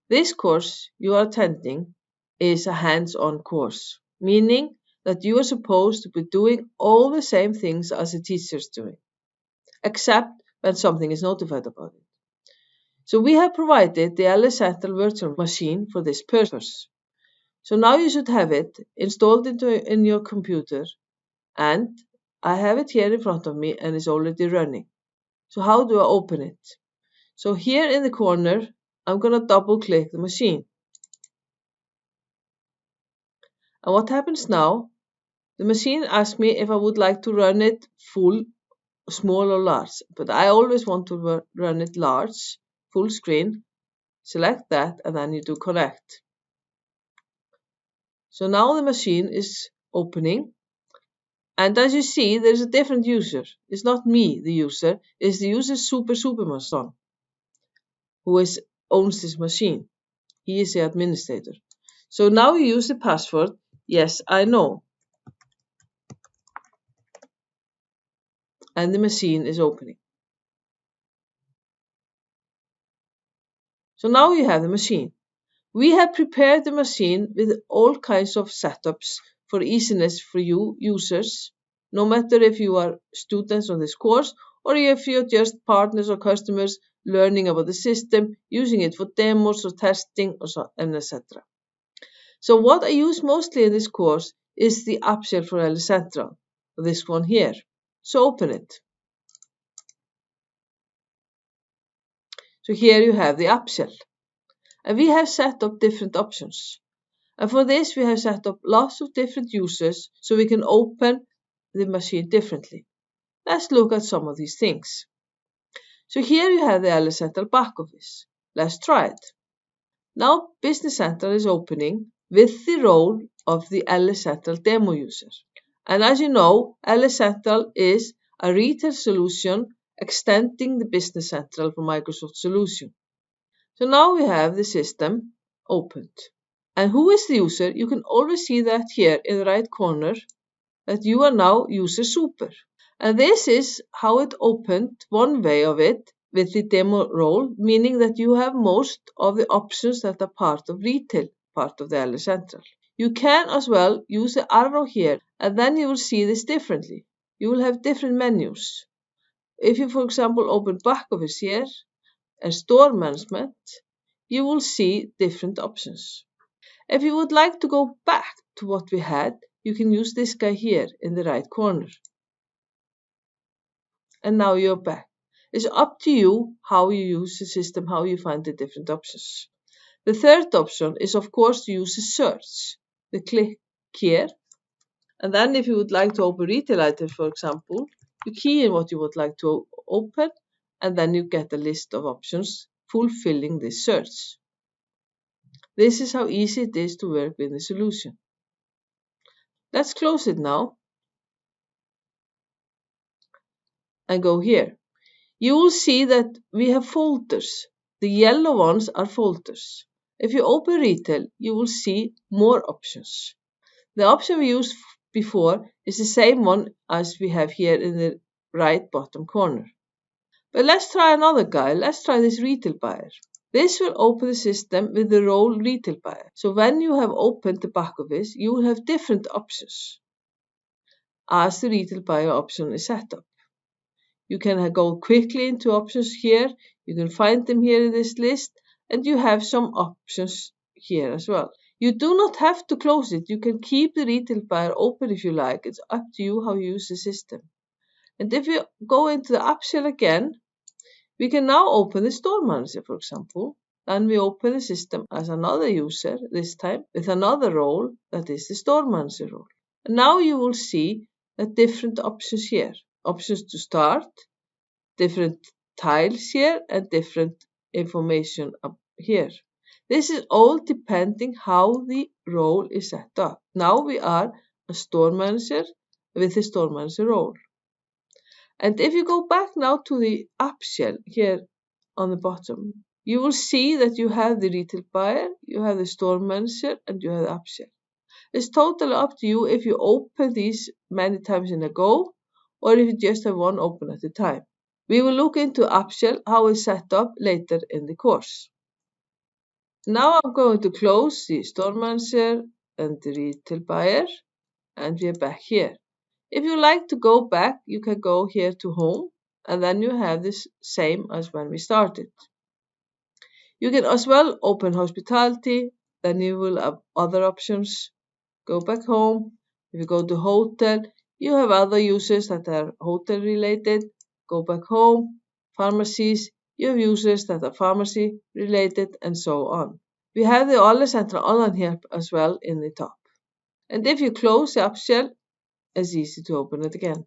This course you are attending is a hands-on course, meaning that you are supposed to be doing all the same things as the teacher is doing, except when something is notified about it. So we have provided the LS Central virtual machine for this purpose. So now you should have it installed in your computer, and I have it here in front of me and it's already running. So how do I open it? So here in the corner, I'm going to double click the machine. And what happens now? The machine asks me if I would like to run it full, small or large, but I always want to run it large, full screen. Select that and then you do connect. So now the machine is opening, and as you see, there's a different user. It's not me, the user, it's the user Superman's son, who owns this machine. He is the administrator. So now you use the password, yes, I know. And the machine is opening. So now you have the machine. We have prepared the machine with all kinds of setups for easiness for you users, no matter if you are students on this course or if you're just partners or customers learning about the system, using it for demos or testing and etc. So what I use mostly in this course is the app shell for LS Central, this one here. So open it. So here you have the app shell. And we have set up different options. And for this, we have set up lots of different users so we can open the machine differently. Let's look at some of these things. So here you have the LS Central back office. Let's try it. Now Business Central is opening with the role of the LS Central demo user. And as you know, LS Central is a retail solution extending the Business Central for Microsoft solution. So now we have the system opened. And who is the user? You can always see that here in the right corner, that you are now user Super. And this is how it opened, one way of it, with the demo role, meaning that you have most of the options that are part of retail, part of the LS Central. You can as well use the arrow here, and then you will see this differently. You will have different menus. If you, for example, open back office here and store management, you will see different options. If you would like to go back to what we had, you can use this guy here in the right corner. And now you're back. It's up to you how you use the system, how you find the different options. The third option is, of course, to use the search. You click here. And then if you would like to open retail items, for example, you key in what you would like to open, and then you get a list of options fulfilling this search. This is how easy it is to work with the solution. Let's close it now and go here. You will see that we have folders. The yellow ones are folders. If you open retail, you will see more options. The option we used before is the same one as we have here in the right bottom corner. But let's try another guy. Let's try this retail buyer. This will open the system with the role retail buyer. So when you have opened the back office, you will have different options as the retail buyer option is set up. You can go quickly into options here. You can find them here in this list, and you have some options here as well. You do not have to close it. You can keep the retail buyer open if you like. It's up to you how you use the system. And if you go into the app shell again, we can now open the store manager, for example. Then we open the system as another user, this time with another role, that is the store manager role. And now you will see that different options here. Options to start, different tiles here, and different information up here. This is all depending how the role is set up. Now we are a store manager with the store manager role. And if you go back now to the app shell here on the bottom, you will see that you have the retail buyer, you have the store manager, and you have the app shell. It's totally up to you if you open these many times in a go, or if you just have one open at a time. We will look into app shell, how it's set up later in the course. Now I'm going to close the store manager and the retail buyer, and we are back here. If you like to go back, you can go here to home, and then you have this same as when we started. You can as well open hospitality, then you will have other options. Go back home. If you go to hotel, you have other uses that are hotel related. Go back home. Pharmacies, you have uses that are pharmacy related, and so on. We have the Allecentral online here as well in the top. And if you close the app shell, it's easy to open it again.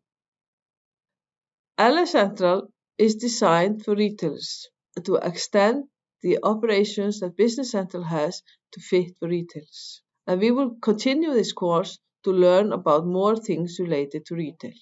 Allecentral is designed for retailers to extend the operations that Business Central has to fit for retailers. And we will continue this course to learn about more things related to retail.